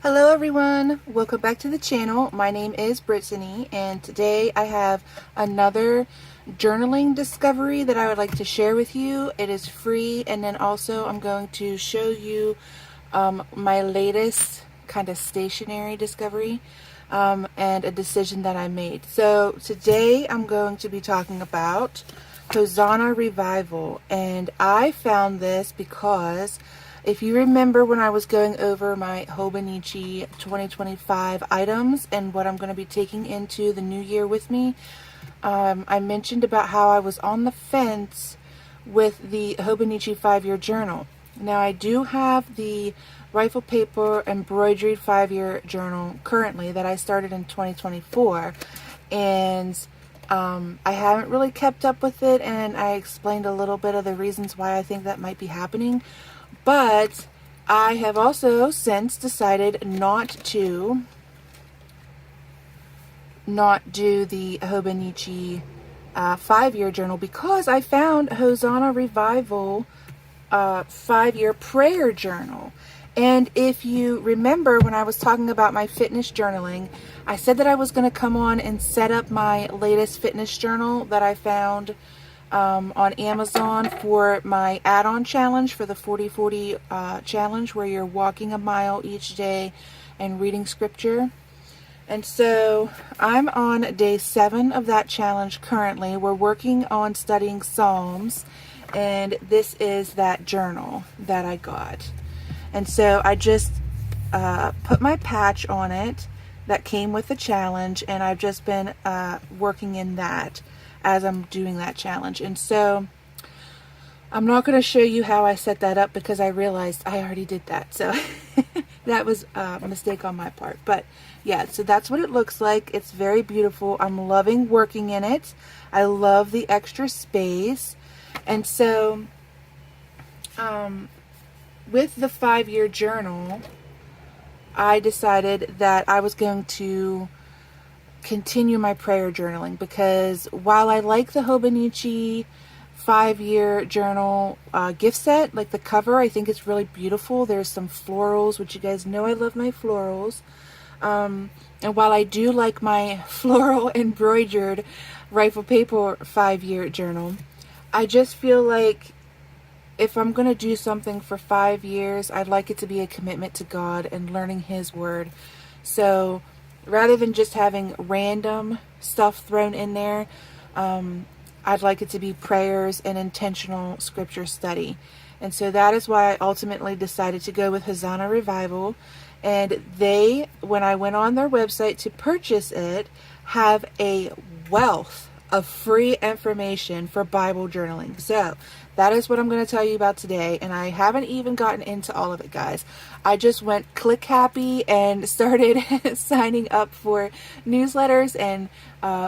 Hello everyone, welcome back to the channel. My name is Brittany and today I have another journaling discovery that I would like to share with you. It is free, and then also I'm going to show you my latest kind of stationery discovery and a decision that I made. So today I'm going to be talking about Hosanna Revival, and I found this because if you remember when I was going over my Hobonichi 2025 items and what I'm going to be taking into the new year with me, I mentioned about how I was on the fence with the Hobonichi 5-year journal. Now I do have the rifle paper embroidered 5-year journal currently that I started in 2024, and I haven't really kept up with it, and I explained a little bit of the reasons why I think that might be happening. But I have also since decided not to do the Hobonichi 5-year journal because I found Hosanna Revival 5-year prayer journal. And if you remember when I was talking about my fitness journaling, I said that I was going to come on and set up my latest fitness journal that I found on Amazon for my add-on challenge for the 40-40 challenge, where you're walking a mile each day and reading scripture. And so I'm on day 7 of that challenge currently. We're working on studying Psalms, and this is that journal that I got. And so I just put my patch on it that came with the challenge, and I've just been working in that as I'm doing that challenge. And so I'm not going to show you how I set that up because I realized I already did that. So that was a mistake on my part. But yeah, so that's what it looks like. It's very beautiful. I'm loving working in it. I love the extra space. And so with the 5-year journal, I decided that I was going to continue my prayer journaling, because while I like the Hobonichi 5-year journal gift set, like the cover, I think it's really beautiful. There's some florals, which you guys know I love my florals. And while I do like my floral embroidered rifle paper 5-year journal, I just feel like if I'm going to do something for 5 years, I'd like it to be a commitment to God and learning His Word. So rather than just having random stuff thrown in there, I'd like it to be prayers and intentional scripture study. And so that is why I ultimately decided to go with Hosanna Revival. And they, when I went on their website to purchase it, have a wealth of free information for Bible journaling. So that is what I'm going to tell you about today. And I haven't even gotten into all of it, guys. I just went click happy and started signing up for newsletters and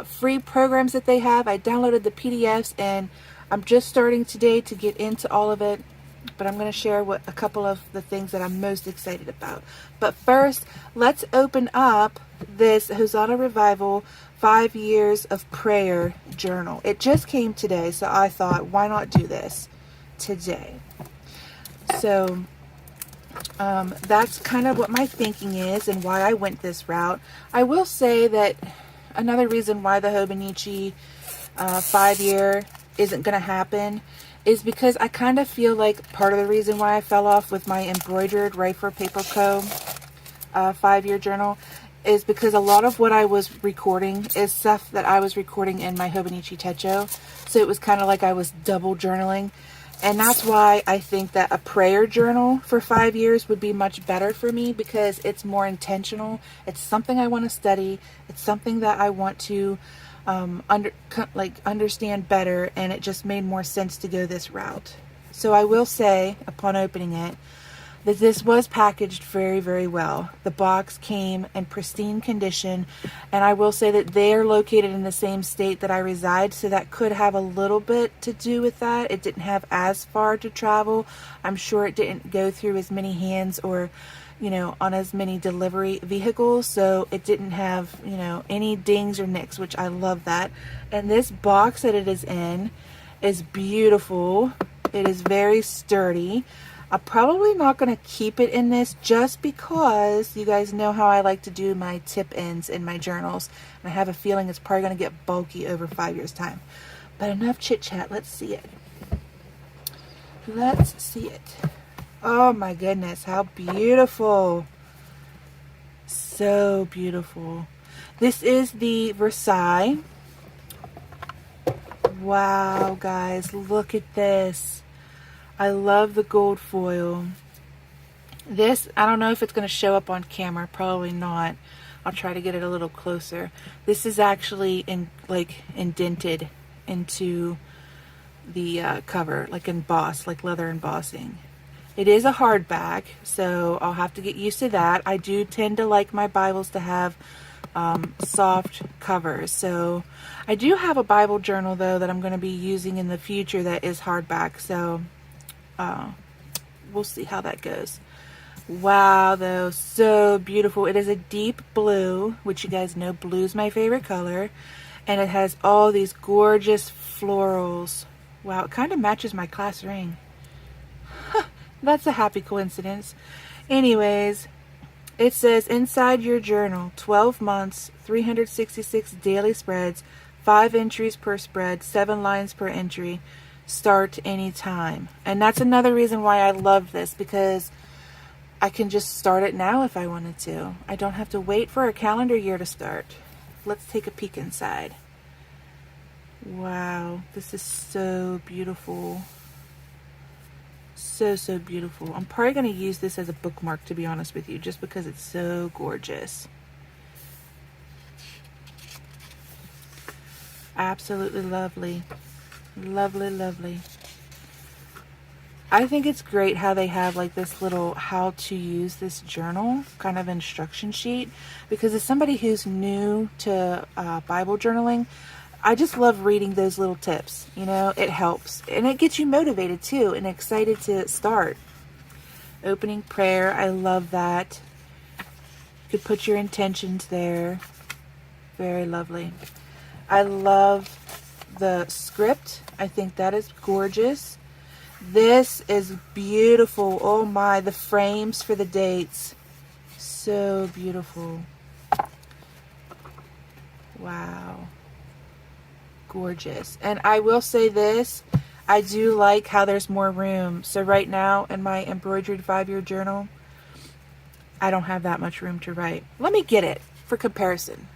free programs that they have. I downloaded the PDFs, and I'm just starting today to get into all of it. But I'm going to share a couple of the things that I'm most excited about. But first, let's open up this Hosanna Revival 5 years of prayer journal. It just came today, so I thought, why not do this today? So that's kind of what my thinking is and why I went this route. I will say that another reason why the Hobonichi 5-year isn't going to happen is because I kind of feel like part of the reason why I fell off with my embroidered Rifle Paper Co. 5-year journal is because a lot of what I was recording is stuff that I was recording in my Hobonichi Techo. So it was kind of like I was double journaling. And that's why I think that a prayer journal for 5 years would be much better for me, because it's more intentional. It's something I want to study. It's something that I want to understand better, and it just made more sense to go this route. So I will say, upon opening it, that this was packaged very, very well. The box came in pristine condition, and I will say that they are located in the same state that I reside, so that could have a little bit to do with that. It didn't have as far to travel. I'm sure it didn't go through as many hands or, on as many delivery vehicles, so it didn't have, any dings or nicks, which I love that. And this box that it is in is beautiful. It is very sturdy. I'm probably not going to keep it in this just because you guys know how I like to do my tip ends in my journals. And I have a feeling it's probably going to get bulky over 5 years' time. But enough chit chat. Let's see it. Let's see it. Oh my goodness, how beautiful. So beautiful. This is the Versailles. Wow, guys, look at this. I love the gold foil. This, I don't know if it's going to show up on camera. Probably not. I'll try to get it a little closer. This is actually indented into the cover, like embossed, like leather embossing. It is a hardback, so I'll have to get used to that. I do tend to like my Bibles to have soft covers. So I do have a Bible journal though that I'm going to be using in the future that is hardback. So we'll see how that goes. Wow, though, so beautiful. It is a deep blue, which you guys know blue is my favorite color, and it has all these gorgeous florals. Wow, it kind of matches my class ring. That's a happy coincidence. Anyways, it says inside your journal, 12 months, 366 daily spreads, 5 entries per spread, 7 lines per entry. Start anytime. And that's another reason why I love this, because I can just start it now if I wanted to. I don't have to wait for a calendar year to start. Let's take a peek inside. Wow, this is so beautiful. So beautiful. I'm probably going to use this as a bookmark, to be honest with you, just because it's so gorgeous. Absolutely lovely. Lovely, lovely. I think it's great how they have like this little how to use this journal kind of instruction sheet, because as somebody who's new to Bible journaling, I just love reading those little tips. You know, it helps and it gets you motivated too and excited to start. Opening prayer, I love that. You could put your intentions there. Very lovely. I love the script. I think that is gorgeous. This is beautiful. Oh my, the frames for the dates. So beautiful. Wow. Gorgeous. And I will say this, I do like how there's more room. So right now in my embroidered 5-year journal, I don't have that much room to write. Let me get it for comparison.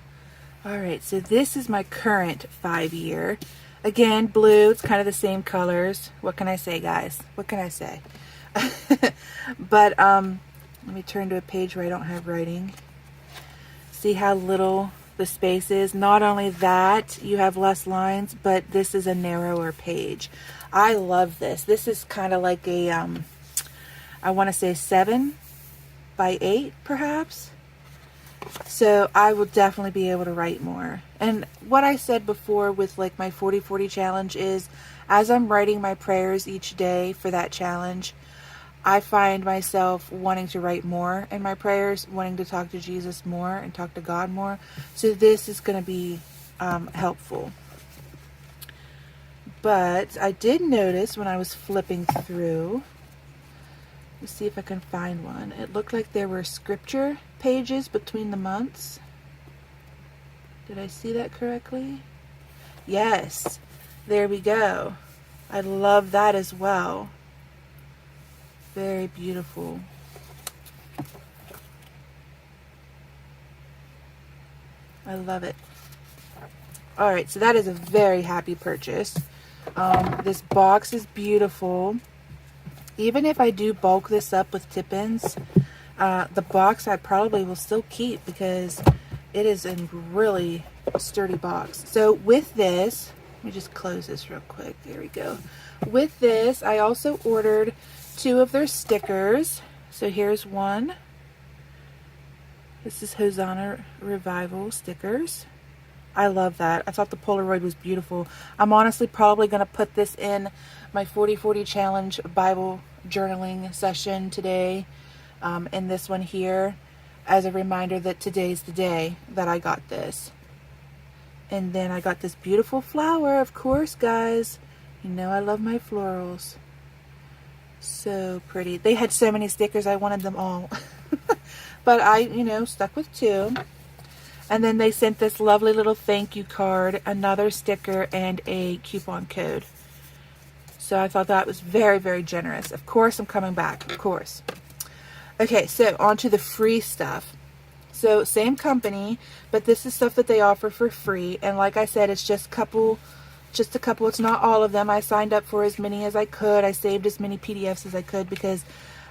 All right, so this is my current 5-year. Again, blue, it's kind of the same colors. What can I say, guys? What can I say? But let me turn to a page where I don't have writing. See how little the space is? Not only that, you have less lines, but this is a narrower page. I love this. This is kind of like a, I want to say 7 by 8, perhaps. So I will definitely be able to write more. And what I said before with like my 40-40 challenge is, as I'm writing my prayers each day for that challenge, I find myself wanting to write more in my prayers, wanting to talk to Jesus more and talk to God more. So this is going to be helpful. But I did notice when I was flipping through, let's see if I can find one. It looked like there were scripture pages between the months. Did I see that correctly? Yes, there we go. I love that as well. Very beautiful. I love it. All right, so that is a very happy purchase. This box is beautiful. Even if I do bulk this up with tip-ins, the box I probably will still keep because it is a really sturdy box. So with this, let me just close this real quick. There we go. With this, I also ordered 2 of their stickers. So here's one. This is Hosanna Revival stickers. I love that. I thought the Polaroid was beautiful. I'm honestly probably going to put this in my 40-40 challenge Bible journaling session today, in this one here, as a reminder that today's the day that I got this. And then I got this beautiful flower, of course, guys. You know I love my florals. So pretty. They had so many stickers, I wanted them all. But I, stuck with 2. And then they sent this lovely little thank you card, another sticker, and a coupon code. So I thought that was very, very generous. Of course, I'm coming back. Of course. Okay, so on to the free stuff. So same company, but this is stuff that they offer for free. And like I said, it's just a couple. It's not all of them. I signed up for as many as I could. I saved as many PDFs as I could because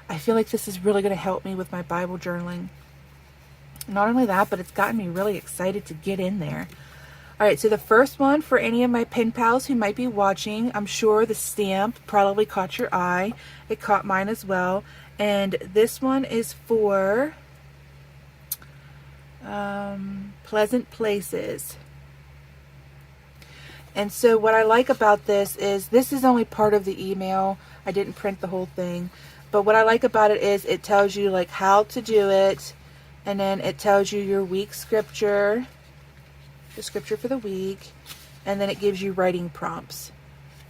I feel like this is really going to help me with my Bible journaling. Not only that, but it's gotten me really excited to get in there. All right, so the first one for any of my pen pals who might be watching, I'm sure the stamp probably caught your eye. It caught mine as well. And this one is for Pleasant Places. And so what I like about this is only part of the email. I didn't print the whole thing. But what I like about it is it tells you like how to do it. And then it tells you your week scripture, the scripture for the week, and then it gives you writing prompts.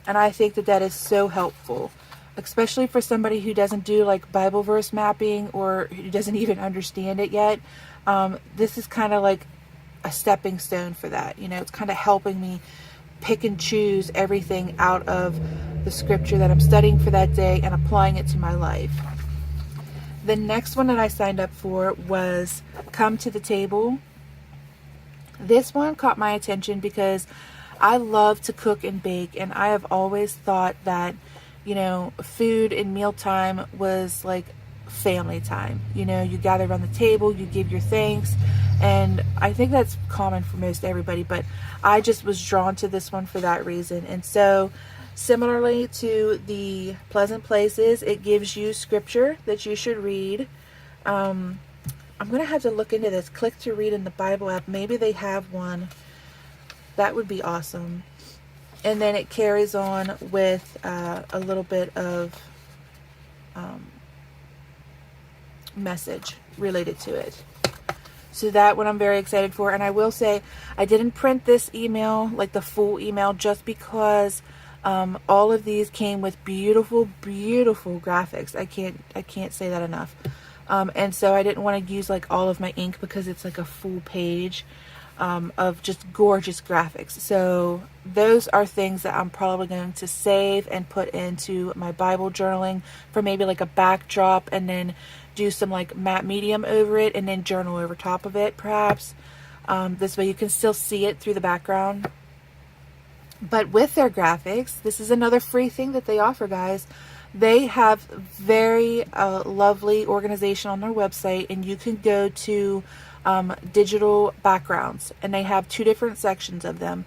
And I think that that is so helpful, especially for somebody who doesn't do like Bible verse mapping or who doesn't even understand it yet. This is kind of like a stepping stone for that. It's kind of helping me pick and choose everything out of the scripture that I'm studying for that day and applying it to my life. The next one that I signed up for was Come to the Table. This one caught my attention because I love to cook and bake, and I have always thought that, food and mealtime was like family time. You gather around the table, you give your thanks, and I think that's common for most everybody, but I just was drawn to this one for that reason. And so similarly to the Pleasant Places, it gives you scripture that you should read. I'm going to have to look into this. Click to read in the Bible app. Maybe they have one. That would be awesome. And then it carries on with a little bit of message related to it. So that one I'm very excited for. And I will say I didn't print this email, like the full email, just because all of these came with beautiful, beautiful graphics. I can't say that enough. And so I didn't want to use like all of my ink because it's like a full page of just gorgeous graphics. So those are things that I'm probably going to save and put into my Bible journaling for maybe like a backdrop, and then do some like matte medium over it and then journal over top of it perhaps. This way you can still see it through the background. But with their graphics, this is another free thing that they offer, guys. They have very lovely organization on their website, and you can go to digital backgrounds, and they have 2 different sections of them.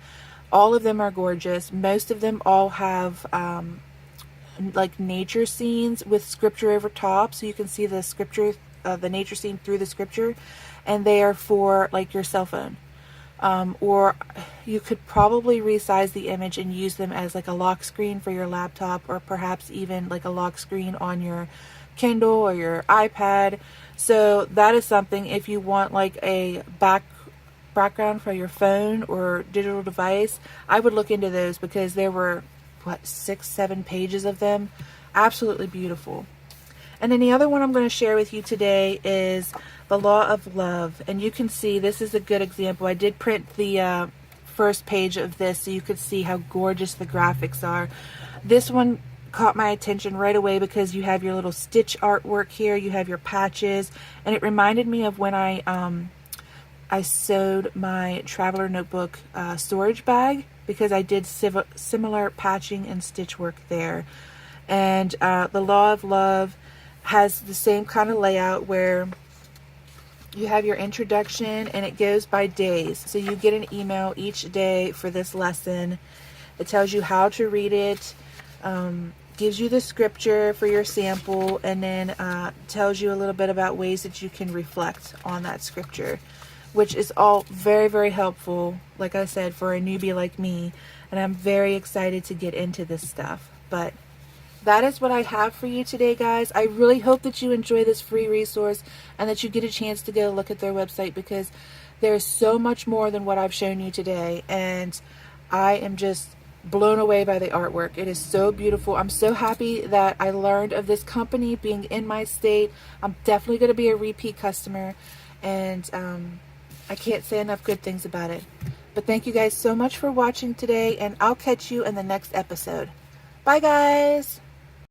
All of them are gorgeous. Most of them all have like nature scenes with scripture over top, so you can see the scripture, the nature scene through the scripture, and they are for like your cell phone. Or you could probably resize the image and use them as like a lock screen for your laptop, or perhaps even like a lock screen on your Kindle or your iPad. So that is something, if you want like a background for your phone or digital device, I would look into those, because there were 6-7 pages of them. Absolutely beautiful. And then the other one I'm going to share with you today is The Law of Love. And you can see this is a good example. I did print the first page of this so you could see how gorgeous the graphics are. This one caught my attention right away because you have your little stitch artwork here. You have your patches. And it reminded me of when I sewed my traveler notebook storage bag, because I did similar patching and stitch work there. And The Law of Love has the same kind of layout where you have your introduction and it goes by days. So you get an email each day for this lesson. It tells you how to read it, gives you the scripture for your sample, and then tells you a little bit about ways that you can reflect on that scripture, which is all very, very helpful, like I said, for a newbie like me. And I'm very excited to get into this stuff. But that is what I have for you today, guys. I really hope that you enjoy this free resource and that you get a chance to go look at their website, because there's so much more than what I've shown you today. And I am just blown away by the artwork. It is so beautiful. I'm so happy that I learned of this company being in my state. I'm definitely going to be a repeat customer, and I can't say enough good things about it. But thank you guys so much for watching today, and I'll catch you in the next episode. Bye guys!